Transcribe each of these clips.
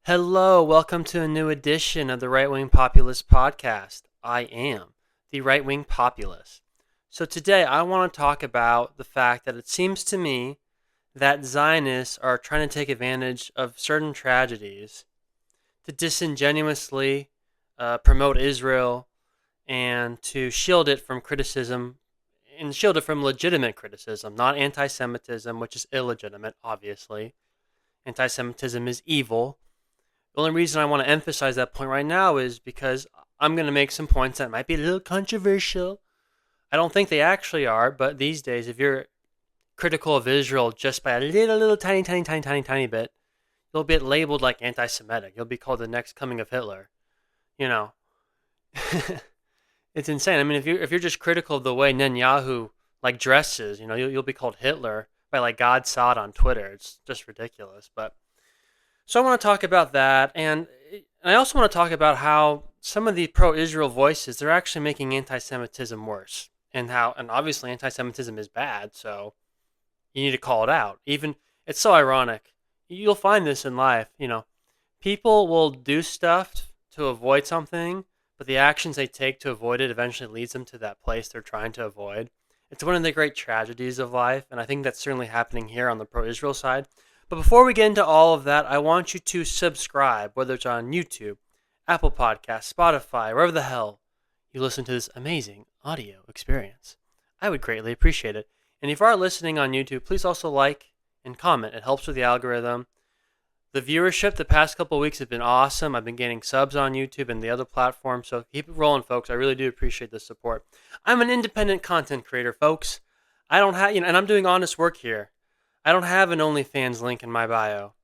Hello, welcome to a new edition of the Right Wing Populist Podcast. I am the Right Wing Populist. So today I want to talk about the fact that it seems to me that Zionists are trying to take advantage of certain tragedies to disingenuously promote Israel and to shield it from criticism and shield it from legitimate criticism, not anti-Semitism, which is illegitimate, obviously. Anti-Semitism is evil. The only reason I want to emphasize that point right now is because I'm going to make some points that might be a little controversial. I don't think they actually are, but these days, if you're critical of Israel just by a little, tiny bit, you'll get labeled like anti-Semitic. You'll be called the next coming of Hitler. You know, it's insane. I mean, if you're just critical of the way Netanyahu like dresses, you'll be called Hitler by like God saw it on Twitter. It's just ridiculous, but. So I want to talk about that, and I also want to talk about how some of the pro-Israel voices, they're actually making anti-Semitism worse, and obviously anti-Semitism is bad, so you need to call it out. Even, it's so ironic. You'll find this in life, people will do stuff to avoid something, but the actions they take to avoid it eventually leads them to that place they're trying to avoid. It's one of the great tragedies of life, and I think that's certainly happening here on the pro-Israel side. But before we get into all of that, I want you to subscribe, whether it's on YouTube, Apple Podcasts, Spotify, wherever the hell you listen to this amazing audio experience. I would greatly appreciate it. And if you are listening on YouTube, please also like and comment. It helps with the algorithm. The viewership the past couple of weeks has been awesome. I've been getting subs on YouTube and the other platforms, so keep it rolling, folks. I really do appreciate the support. I'm an independent content creator, folks. I don't have, and I'm doing honest work here. I don't have an OnlyFans link in my bio.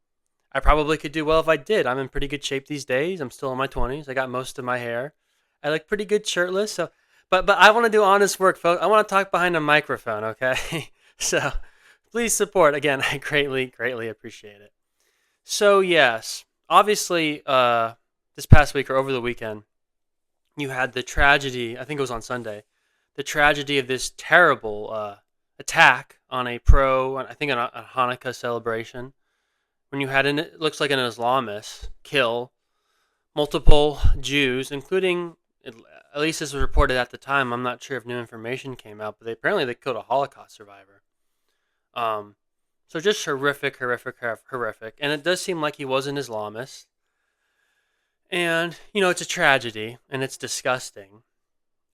I probably could do well if I did. I'm in pretty good shape these days. I'm still in my 20s. I got most of my hair. I look pretty good shirtless. So, but I want to do honest work, folks. I want to talk behind a microphone, okay? So, please support. Again, I greatly appreciate it. So, yes, obviously, this past week or over the weekend, you had the tragedy. I think it was on Sunday. The tragedy of this terrible attack on I think on a Hanukkah celebration, when you had it looks like an Islamist kill multiple Jews, including, at least this was reported at the time. I'm not sure if new information came out, but apparently they killed a Holocaust survivor. So just horrific, and it does seem like he was an Islamist. And it's a tragedy, and it's disgusting.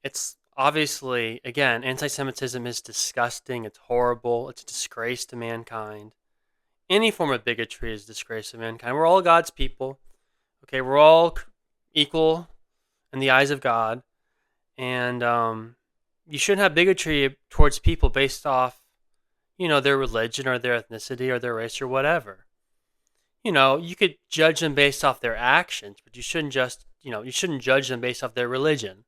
It's obviously, again, anti-Semitism is disgusting. It's horrible. It's a disgrace to mankind. Any form of bigotry is a disgrace to mankind. We're all God's people. Okay, we're all equal in the eyes of God. And you shouldn't have bigotry towards people based off, their religion or their ethnicity or their race or whatever. You could judge them based off their actions, but you shouldn't judge them based off their religion.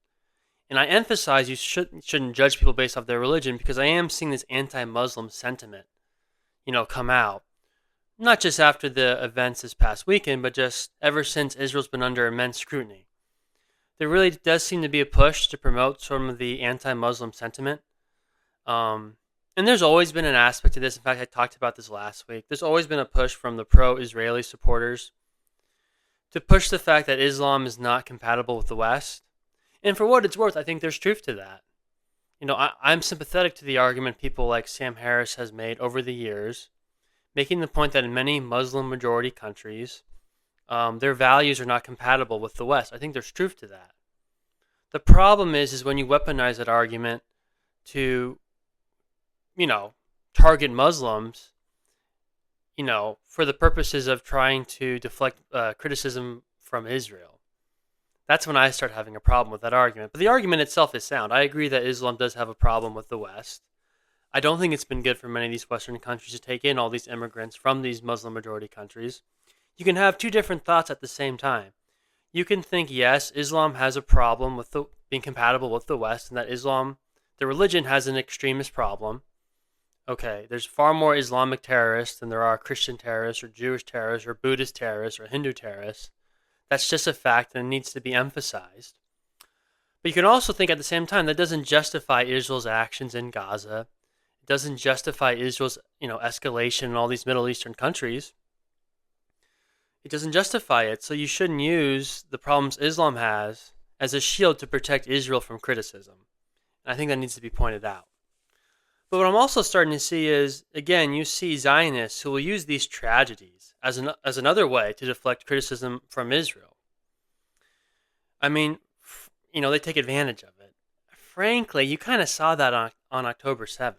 And I emphasize you shouldn't judge people based off their religion because I am seeing this anti-Muslim sentiment, come out. Not just after the events this past weekend, but just ever since Israel's been under immense scrutiny. There really does seem to be a push to promote some of the anti-Muslim sentiment. And there's always been an aspect to this. In fact, I talked about this last week. There's always been a push from the pro-Israeli supporters to push the fact that Islam is not compatible with the West. And for what it's worth, I think there's truth to that. I'm sympathetic to the argument people like Sam Harris has made over the years, making the point that in many Muslim-majority countries, their values are not compatible with the West. I think there's truth to that. The problem is when you weaponize that argument to, target Muslims, for the purposes of trying to deflect criticism from Israel. That's when I start having a problem with that argument. But the argument itself is sound. I agree that Islam does have a problem with the West. I don't think it's been good for many of these Western countries to take in all these immigrants from these Muslim-majority countries. You can have two different thoughts at the same time. You can think, yes, Islam has a problem with being compatible with the West, and that Islam, the religion, has an extremist problem. Okay, there's far more Islamic terrorists than there are Christian terrorists or Jewish terrorists or Buddhist terrorists or Hindu terrorists. That's just a fact and it needs to be emphasized. But you can also think at the same time that doesn't justify Israel's actions in Gaza. It doesn't justify Israel's, escalation in all these Middle Eastern countries. It doesn't justify it, so you shouldn't use the problems Islam has as a shield to protect Israel from criticism. And I think that needs to be pointed out. But what I'm also starting to see is, again, you see Zionists who will use these tragedies as another way to deflect criticism from Israel. I mean, they take advantage of it. Frankly, you kind of saw that on October 7th.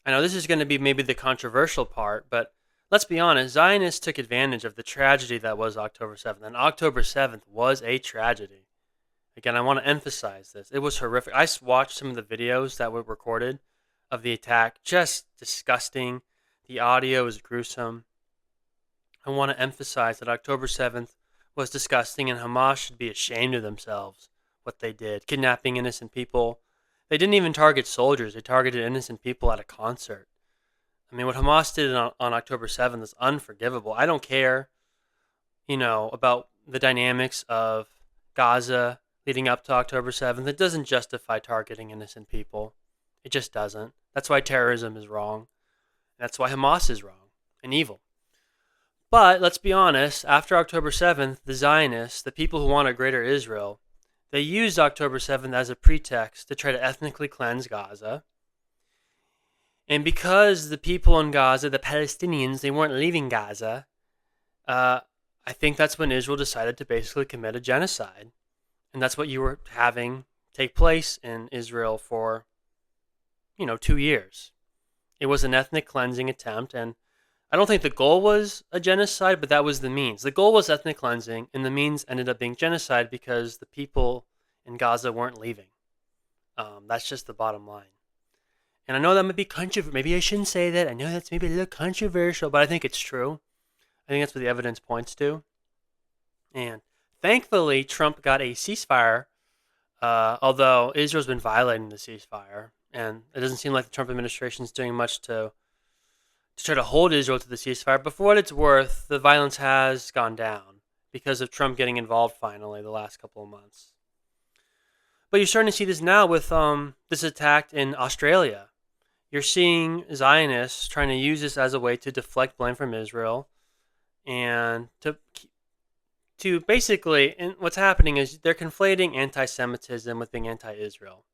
I know this is going to be maybe the controversial part, but let's be honest, Zionists took advantage of the tragedy that was October 7th, and October 7th was a tragedy. Again, I want to emphasize this. It was horrific. I watched some of the videos that were recorded of the attack. Just disgusting. The audio is gruesome. I want to emphasize that October 7th was disgusting, and Hamas should be ashamed of themselves, what they did. Kidnapping innocent people. They didn't even target soldiers. They targeted innocent people at a concert. I mean, what Hamas did on October 7th is unforgivable. I don't care, about the dynamics of Gaza leading up to October 7th. It doesn't justify targeting innocent people. It just doesn't. That's why terrorism is wrong. That's why Hamas is wrong and evil. But let's be honest, after October 7th, the Zionists, the people who want a greater Israel, they used October 7th as a pretext to try to ethnically cleanse Gaza. And because the people in Gaza, the Palestinians, they weren't leaving Gaza, I think that's when Israel decided to basically commit a genocide. And that's what you were having take place in Israel for, 2 years. It was an ethnic cleansing attempt, and I don't think the goal was a genocide, but that was the means. The goal was ethnic cleansing, and the means ended up being genocide because the people in Gaza weren't leaving. That's just the bottom line. And I know that might be controversial. Maybe I shouldn't say that. I know that's maybe a little controversial, but I think it's true. I think that's what the evidence points to. And thankfully, Trump got a ceasefire, although Israel's been violating the ceasefire. And it doesn't seem like the Trump administration is doing much to try to hold Israel to the ceasefire. But for what it's worth, the violence has gone down because of Trump getting involved finally the last couple of months. But you're starting to see this now with this attack in Australia. You're seeing Zionists trying to use this as a way to deflect blame from Israel and to basically, and what's happening is they're conflating anti-Semitism with being anti-Israel.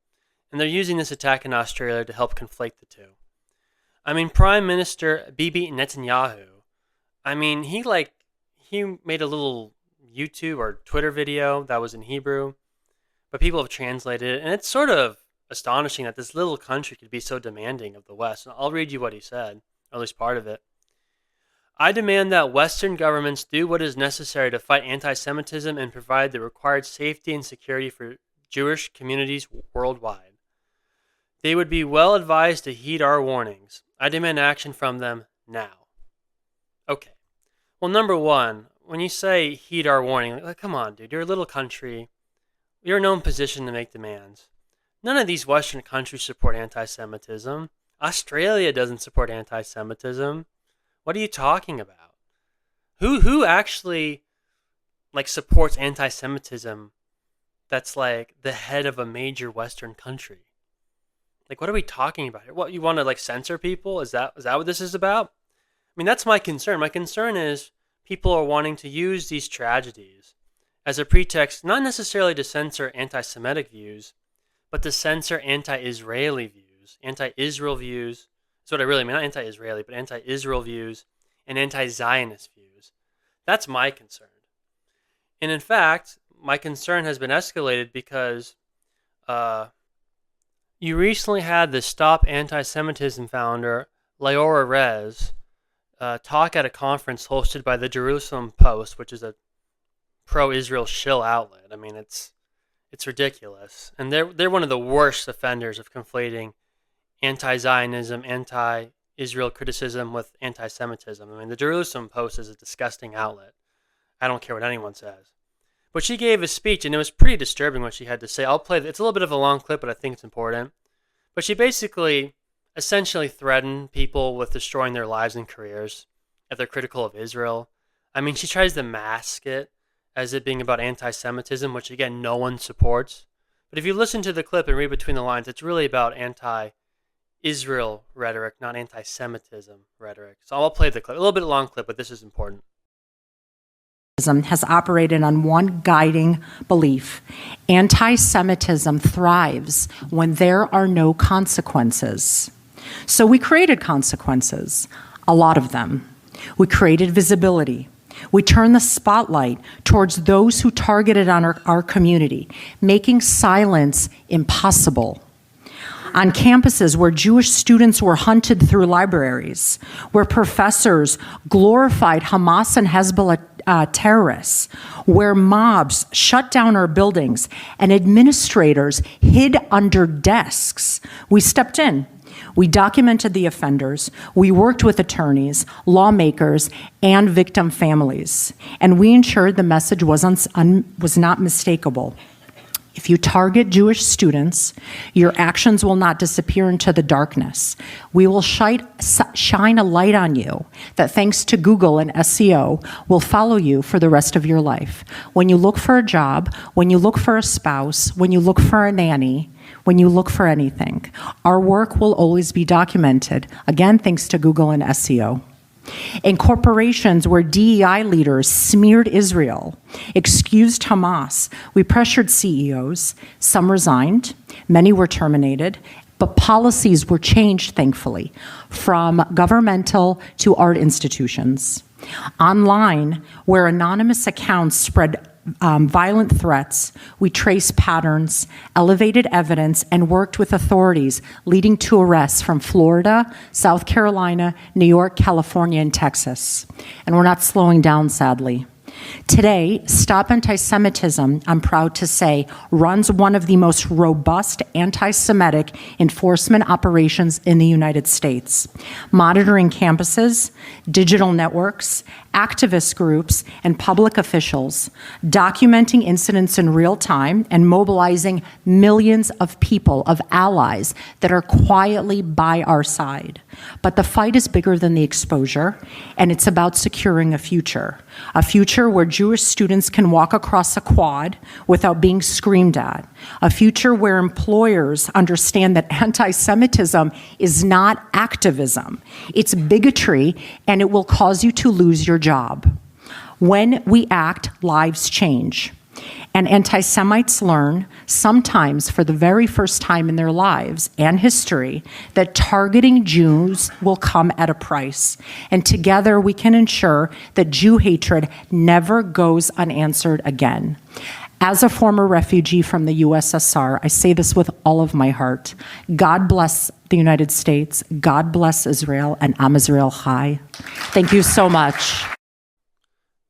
And they're using this attack in Australia to help conflate the two. I mean, Prime Minister Bibi Netanyahu, he made a little YouTube or Twitter video that was in Hebrew, but people have translated it, and it's sort of astonishing that this little country could be so demanding of the West. And I'll read you what he said, or at least part of it. I demand that Western governments do what is necessary to fight anti-Semitism and provide the required safety and security for Jewish communities worldwide. They would be well advised to heed our warnings. I demand action from them now. Okay. Well, number one, when you say heed our warning, like come on, dude, you're a little country. You're in no position to make demands. None of these Western countries support anti-Semitism. Australia doesn't support anti-Semitism. What are you talking about? Who actually supports anti-Semitism that's the head of a major Western country? What are we talking about here? What, you want to censor people? Is that what this is about? I mean, that's my concern. My concern is people are wanting to use these tragedies as a pretext, not necessarily to censor anti-Semitic views, but to censor anti-Israeli views, anti-Israel views. That's what I really mean, not anti-Israeli, but anti-Israel views and anti-Zionist views. That's my concern. And in fact, my concern has been escalated because you recently had the Stop Anti-Semitism founder, Leora Rez, talk at a conference hosted by the Jerusalem Post, which is a pro-Israel shill outlet. I mean, it's ridiculous. And they're one of the worst offenders of conflating anti-Zionism, anti-Israel criticism with anti-Semitism. I mean, the Jerusalem Post is a disgusting outlet. I don't care what anyone says. But she gave a speech, and it was pretty disturbing what she had to say. I'll play it. It's a little bit of a long clip, but I think it's important. But she basically essentially threatened people with destroying their lives and careers if they're critical of Israel. I mean, she tries to mask it as it being about anti-Semitism, which, again, no one supports. But if you listen to the clip and read between the lines, it's really about anti-Israel rhetoric, not anti-Semitism rhetoric. So I'll play the clip. A little bit long clip, but this is important. has operated on one guiding belief: anti-Semitism thrives when there are no consequences. So we created consequences, a lot of them. We created visibility. We turned the spotlight towards those who targeted on our community, making silence impossible. On campuses where Jewish students were hunted through libraries, where professors glorified Hamas and Hezbollah terrorists, where mobs shut down our buildings and administrators hid under desks, we stepped in. We documented the offenders, we worked with attorneys, lawmakers, and victim families, and we ensured the message was not mistakable. If you target Jewish students, your actions will not disappear into the darkness. We will shine a light on you that, thanks to Google and SEO, will follow you for the rest of your life. When you look for a job, when you look for a spouse, when you look for a nanny, when you look for anything, our work will always be documented, again, thanks to Google and SEO. In corporations where DEI leaders smeared Israel, excused Hamas, we pressured CEOs. Some resigned, many were terminated, but policies were changed, thankfully, from governmental to art institutions. Online, where anonymous accounts spread violent threats, we traced patterns, elevated evidence, and worked with authorities, leading to arrests from Florida, South Carolina, New York, California, and Texas. And we're not slowing down, sadly. Today, Stop Anti-Semitism, I'm proud to say, runs one of the most robust anti-Semitic enforcement operations in the United States, monitoring campuses, digital networks, activist groups, and public officials, documenting incidents in real time and mobilizing millions of people, of allies that are quietly by our side. But the fight is bigger than the exposure, and it's about securing a future where Jewish students can walk across a quad without being screamed at, a future where employers understand that anti-Semitism is not activism, it's bigotry, and it will cause you to lose your job. When we act, lives change. And anti-Semites learn, sometimes for the very first time in their lives and history, that targeting Jews will come at a price. And together we can ensure that Jew hatred never goes unanswered again. As a former refugee from the USSR, I say this with all of my heart. God bless the United States, God bless Israel, and Am Israel Chai. Thank you so much.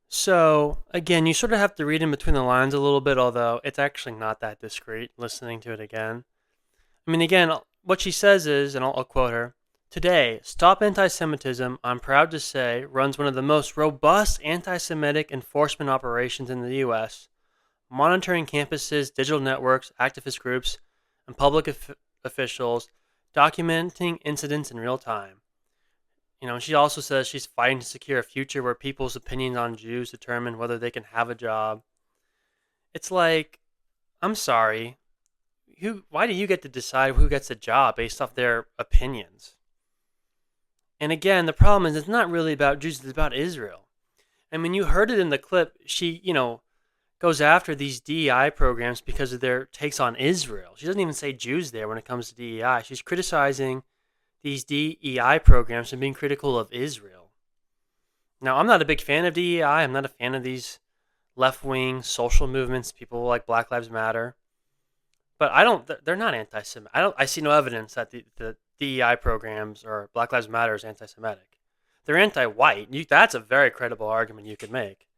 So, again, you sort of have to read in between the lines a little bit, although it's actually not that discreet listening to it again. I mean, again, what she says is, and I'll quote her, "Today, Stop Anti-Semitism, I'm proud to say, runs one of the most robust anti-Semitic enforcement operations in the U.S., monitoring campuses, digital networks, activist groups, and public officials, documenting incidents in real time." You know, she also says she's fighting to secure a future where people's opinions on Jews determine whether they can have a job. It's like, I'm sorry, why do you get to decide who gets a job based off their opinions? And again, the problem is it's not really about Jews, it's about Israel. I mean, you heard it in the clip. She, goes after these DEI programs because of their takes on Israel. She doesn't even say Jews there when it comes to DEI. She's criticizing these DEI programs and being critical of Israel. Now, I'm not a big fan of DEI. I'm not a fan of these left-wing social movements, people like Black Lives Matter. But they're not anti-Semitic. I see no evidence that the DEI programs or Black Lives Matter is anti-Semitic. They're anti-white. That's a very credible argument you could make.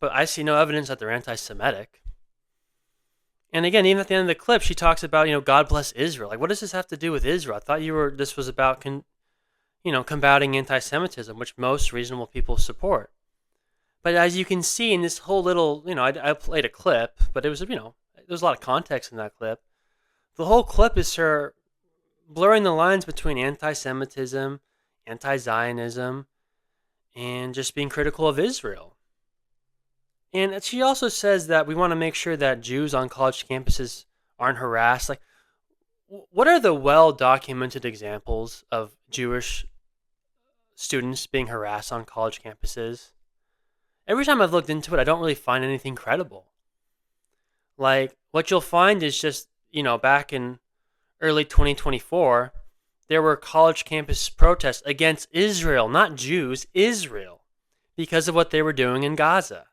But I see no evidence that they're anti-Semitic. And again, even at the end of the clip, she talks about, God bless Israel. Like, what does this have to do with Israel? I thought this was about, combating anti-Semitism, which most reasonable people support. But as you can see in this whole little, I played a clip, but it was, there's a lot of context in that clip. The whole clip is her blurring the lines between anti-Semitism, anti-Zionism, and just being critical of Israel. And she also says that we want to make sure that Jews on college campuses aren't harassed. Like, what are the well-documented examples of Jewish students being harassed on college campuses? every time I've looked into it, I don't really find anything credible. Like, what you'll find is just, back in early 2024, there were college campus protests against Israel, not Jews, Israel, because of what they were doing in Gaza.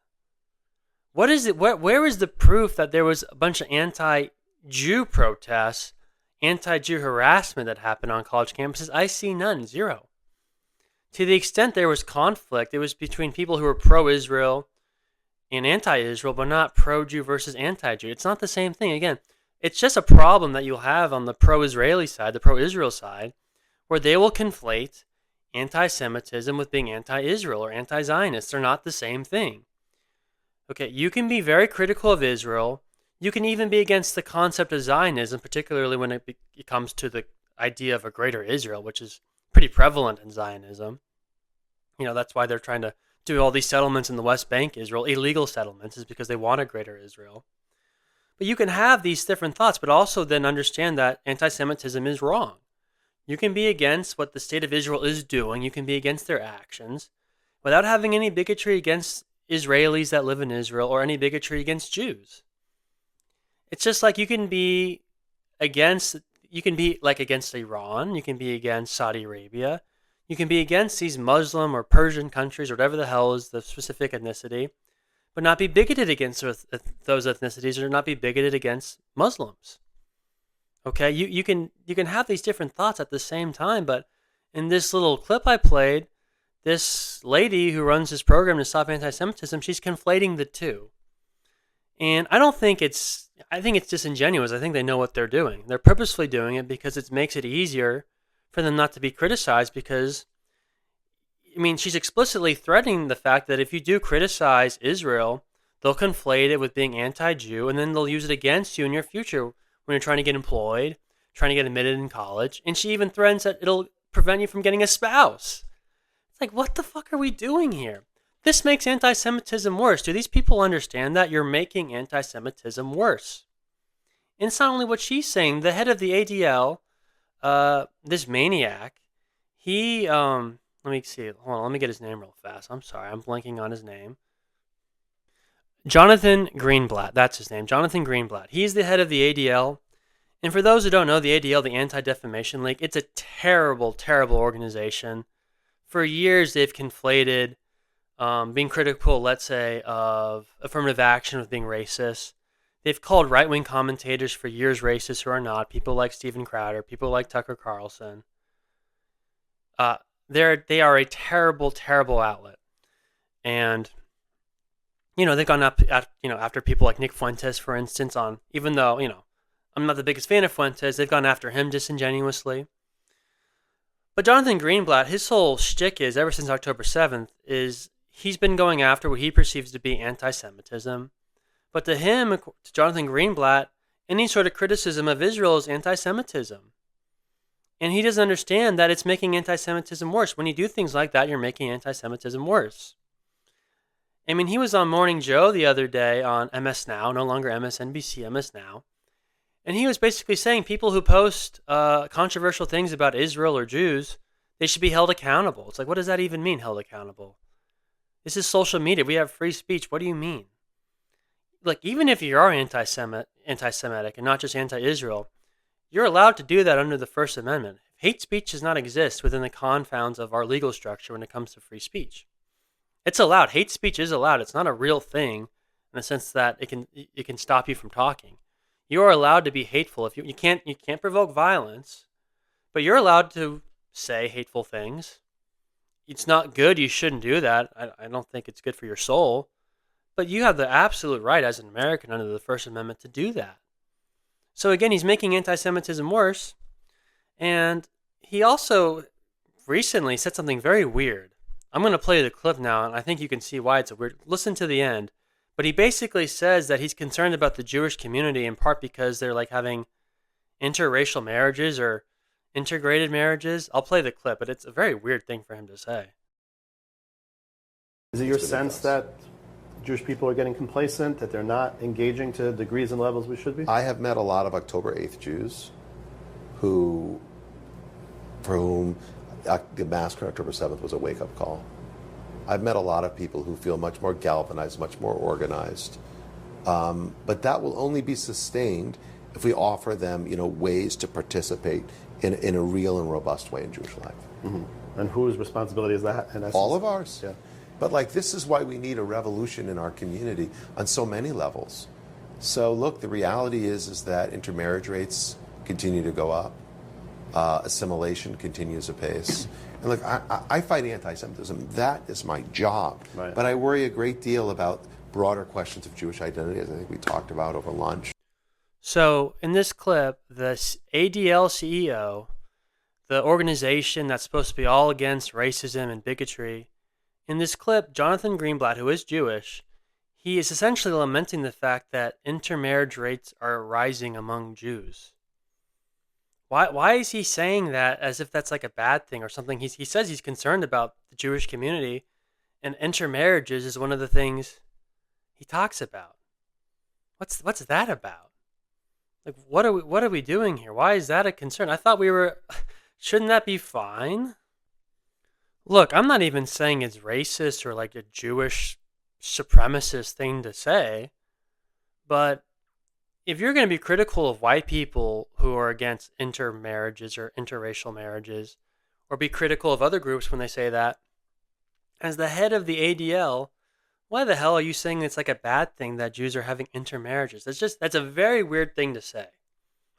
What is it? Where is the proof that there was a bunch of anti-Jew protests, anti-Jew harassment that happened on college campuses? I see none, zero. To the extent there was conflict, it was between people who were pro-Israel and anti-Israel, but not pro-Jew versus anti-Jew. It's not the same thing. Again, it's just a problem that you'll have on the pro-Israeli side, the pro-Israel side, where they will conflate anti-Semitism with being anti-Israel or anti-Zionist. They're not the same thing. Okay, you can be very critical of Israel. You can even be against the concept of Zionism, particularly when it comes to the idea of a greater Israel, which is pretty prevalent in Zionism. That's why they're trying to do all these settlements in the West Bank, Israel, illegal settlements, is because they want a greater Israel. But you can have these different thoughts, but also then understand that anti-Semitism is wrong. You can be against what the state of Israel is doing. You can be against their actions without having any bigotry against Israelis that live in Israel or any bigotry against Jews. It's just like you can be against Iran, you can be against Saudi Arabia, you can be against these Muslim or Persian countries or whatever the hell is the specific ethnicity, but not be bigoted against those ethnicities or not be bigoted against Muslims. Okay, you can have these different thoughts at the same time, but in this little clip I played, this lady who runs this program to stop anti-Semitism, she's conflating the two. And I think it's disingenuous. I think they know what they're doing. They're purposefully doing it because it makes it easier for them not to be criticized because, she's explicitly threatening the fact that if you do criticize Israel, they'll conflate it with being anti-Jew, and then they'll use it against you in your future when you're trying to get employed, trying to get admitted in college. And she even threatens that it'll prevent you from getting a spouse. It's like, what the fuck are we doing here? This makes anti-Semitism worse. Do these people understand that you're making anti-Semitism worse? And it's not only what she's saying. The head of the ADL, this maniac, he, let me see. Hold on, let me get his name real fast. I'm sorry, I'm blanking on his name. Jonathan Greenblatt, that's his name. Jonathan Greenblatt. He's the head of the ADL. And for those who don't know, the ADL, the Anti-Defamation League, it's a terrible, terrible organization. For years, they've conflated being critical, let's say, of affirmative action with being racist. They've called right-wing commentators for years racist who are not. People like Steven Crowder, people like Tucker Carlson. They are a terrible, terrible outlet. And, they've gone up after people like Nick Fuentes, for instance, even though, I'm not the biggest fan of Fuentes, they've gone after him disingenuously. But Jonathan Greenblatt, his whole shtick is, ever since October 7th, is he's been going after what he perceives to be anti-Semitism. But to him, to Jonathan Greenblatt, any sort of criticism of Israel is anti-Semitism. And he doesn't understand that it's making anti-Semitism worse. When you do things like that, you're making anti-Semitism worse. He was on Morning Joe the other day on MS Now, no longer MSNBC, MS Now. And he was basically saying people who post controversial things about Israel or Jews, they should be held accountable. It's like, what does that even mean, held accountable? This is social media. We have free speech. What do you mean? Like, even if you are anti-Semitic and not just anti-Israel, you're allowed to do that under the First Amendment. Hate speech does not exist within the confines of our legal structure when it comes to free speech. It's allowed. Hate speech is allowed. It's not a real thing in the sense that it can stop you from talking. You are allowed to be hateful. If you can't provoke violence, but you're allowed to say hateful things. It's not good. You shouldn't do that. I don't think it's good for your soul. But you have the absolute right as an American under the First Amendment to do that. So again, he's making anti-Semitism worse. And he also recently said something very weird. I'm going to play the clip now, and I think you can see why it's a weird. Listen to the end. But he basically says that he's concerned about the Jewish community in part because they're like having interracial marriages or integrated marriages. I'll play the clip, but it's a very weird thing for him to say. Is it your sense that Jewish people are getting complacent, that they're not engaging to degrees and levels we should be? I have met a lot of October 8th Jews for whom the massacre on October 7th was a wake-up call. I've met a lot of people who feel much more galvanized, much more organized. But that will only be sustained if we offer them, ways to participate in a real and robust way in Jewish life. Mm-hmm. And whose responsibility is that, in essence? All of ours. Yeah. But this is why we need a revolution in our community on so many levels. So look, the reality is that intermarriage rates continue to go up. Assimilation continues apace. And look, I fight anti-Semitism. That is my job. Right. But I worry a great deal about broader questions of Jewish identity, as I think we talked about over lunch. So in this clip, the ADL CEO, the organization that's supposed to be all against racism and bigotry, in this clip, Jonathan Greenblatt, who is Jewish, he is essentially lamenting the fact that intermarriage rates are rising among Jews. Why is he saying that as if that's like a bad thing or something? He says he's concerned about the Jewish community, and intermarriages is one of the things he talks about. What's that about? Like, what are we doing here? Why is that a concern? I thought we were. Shouldn't that be fine? Look, I'm not even saying it's racist or like a Jewish supremacist thing to say, but if you're going to be critical of white people who are against intermarriages or interracial marriages, or be critical of other groups when they say that, as the head of the ADL, why the hell are you saying it's like a bad thing that Jews are having intermarriages? That's a very weird thing to say.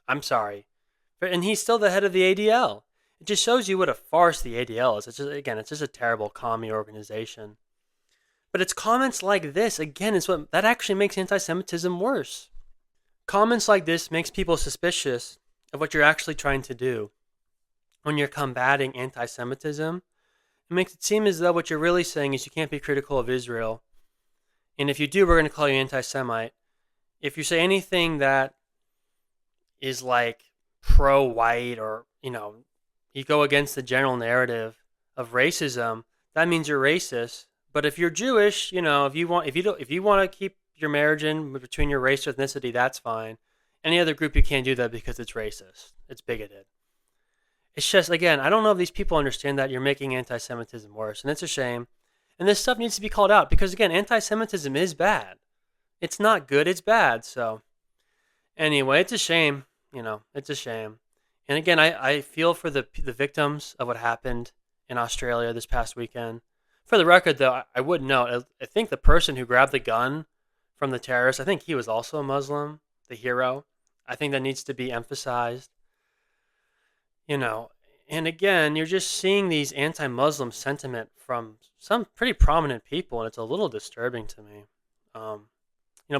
I'm sorry. And he's still the head of the ADL. It just shows you what a farce the ADL is. It's just a terrible commie organization. But it's comments like this, again, that actually makes anti-Semitism worse. Comments like this makes people suspicious of what you're actually trying to do. When you're combating anti-Semitism, it makes it seem as though what you're really saying is you can't be critical of Israel. And if you do, we're going to call you anti-Semite. If you say anything that is like pro-white or, you go against the general narrative of racism, that means you're racist. But if you're Jewish, if you want to keep your marriage in between your race or ethnicity, that's fine. Any other group, you can't do that because it's racist. It's bigoted. It's just, again, I don't know if these people understand that you're making anti-Semitism worse, and it's a shame. And this stuff needs to be called out because, again, anti-Semitism is bad. It's not good, it's bad. So, anyway, it's a shame. It's a shame. And again, I feel for the victims of what happened in Australia this past weekend. For the record, though, I would note, I think the person who grabbed the gun from the terrorist, I think he was also a Muslim, the hero. I think that needs to be emphasized. And again, you're just seeing these anti-Muslim sentiment from some pretty prominent people, and it's a little disturbing to me.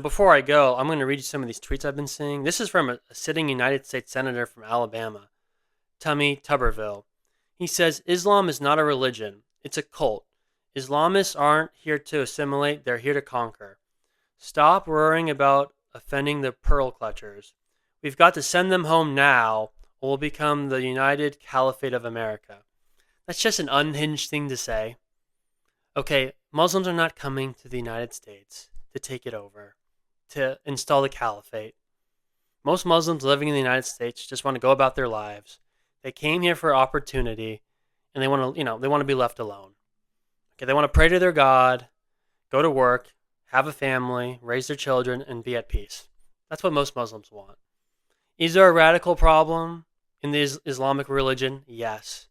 Before I go, I'm going to read you some of these tweets I've been seeing. This is from a sitting United States Senator from Alabama, Tommy Tuberville. He says, Islam is not a religion. It's a cult. Islamists aren't here to assimilate. They're here to conquer. Stop worrying about offending the pearl clutchers. We've got to send them home now, or we'll become the United Caliphate of America. That's just an unhinged thing to say. Okay, Muslims are not coming to the United States to take it over, to install the caliphate. Most Muslims living in the United States just want to go about their lives. They came here for opportunity, and they want to be left alone. Okay, they want to pray to their God, go to work, have a family, raise their children, and be at peace. That's what most Muslims want. Is there a radical problem in the Islamic religion? Yes.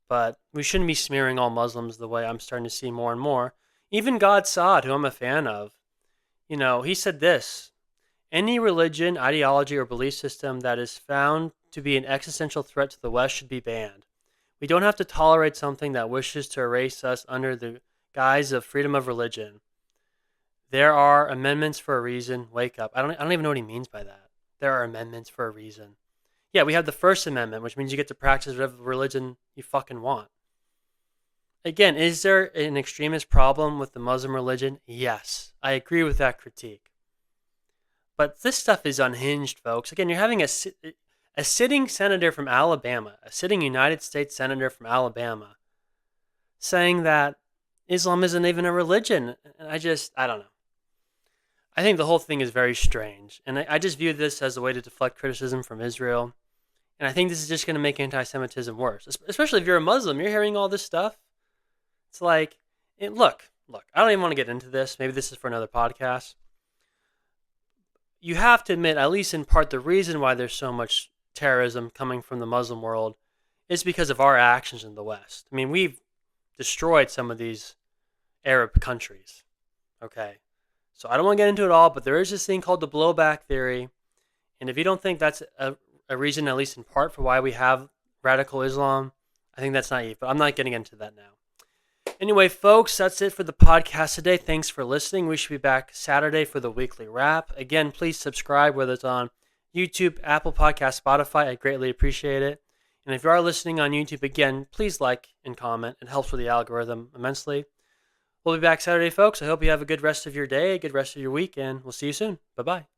But we shouldn't be smearing all Muslims the way I'm starting to see more and more. Even God Saad, who I'm a fan of, he said this: any religion, ideology, or belief system that is found to be an existential threat to the West should be banned. We don't have to tolerate something that wishes to erase us under the guise of freedom of religion. There are amendments for a reason. Wake up. I don't even know what he means by that. There are amendments for a reason. Yeah, we have the First Amendment, which means you get to practice whatever religion you fucking want. Again, is there an extremist problem with the Muslim religion? Yes, I agree with that critique. But this stuff is unhinged, folks. Again, you're having a sitting senator from Alabama, a sitting United States senator from Alabama, saying that Islam isn't even a religion. And I don't know. I think the whole thing is very strange. And I just view this as a way to deflect criticism from Israel. And I think this is just going to make anti-Semitism worse. Especially if you're a Muslim, you're hearing all this stuff. It's like, And look, I don't even want to get into this. Maybe this is for another podcast. You have to admit, at least in part, the reason why there's so much terrorism coming from the Muslim world is because of our actions in the West. I mean, we've destroyed some of these Arab countries. Okay. So I don't want to get into it all, but there is this thing called the blowback theory. And if you don't think that's a reason, at least in part, for why we have radical Islam, I think that's naive. But I'm not getting into that now. Anyway, folks, that's it for the podcast today. Thanks for listening. We should be back Saturday for the weekly wrap. Again, please subscribe, whether it's on YouTube, Apple Podcast, Spotify. I greatly appreciate it. And if you are listening on YouTube, again, please like and comment. It helps with the algorithm immensely. We'll be back Saturday, folks. I hope you have a good rest of your day, a good rest of your week, and we'll see you soon. Bye-bye.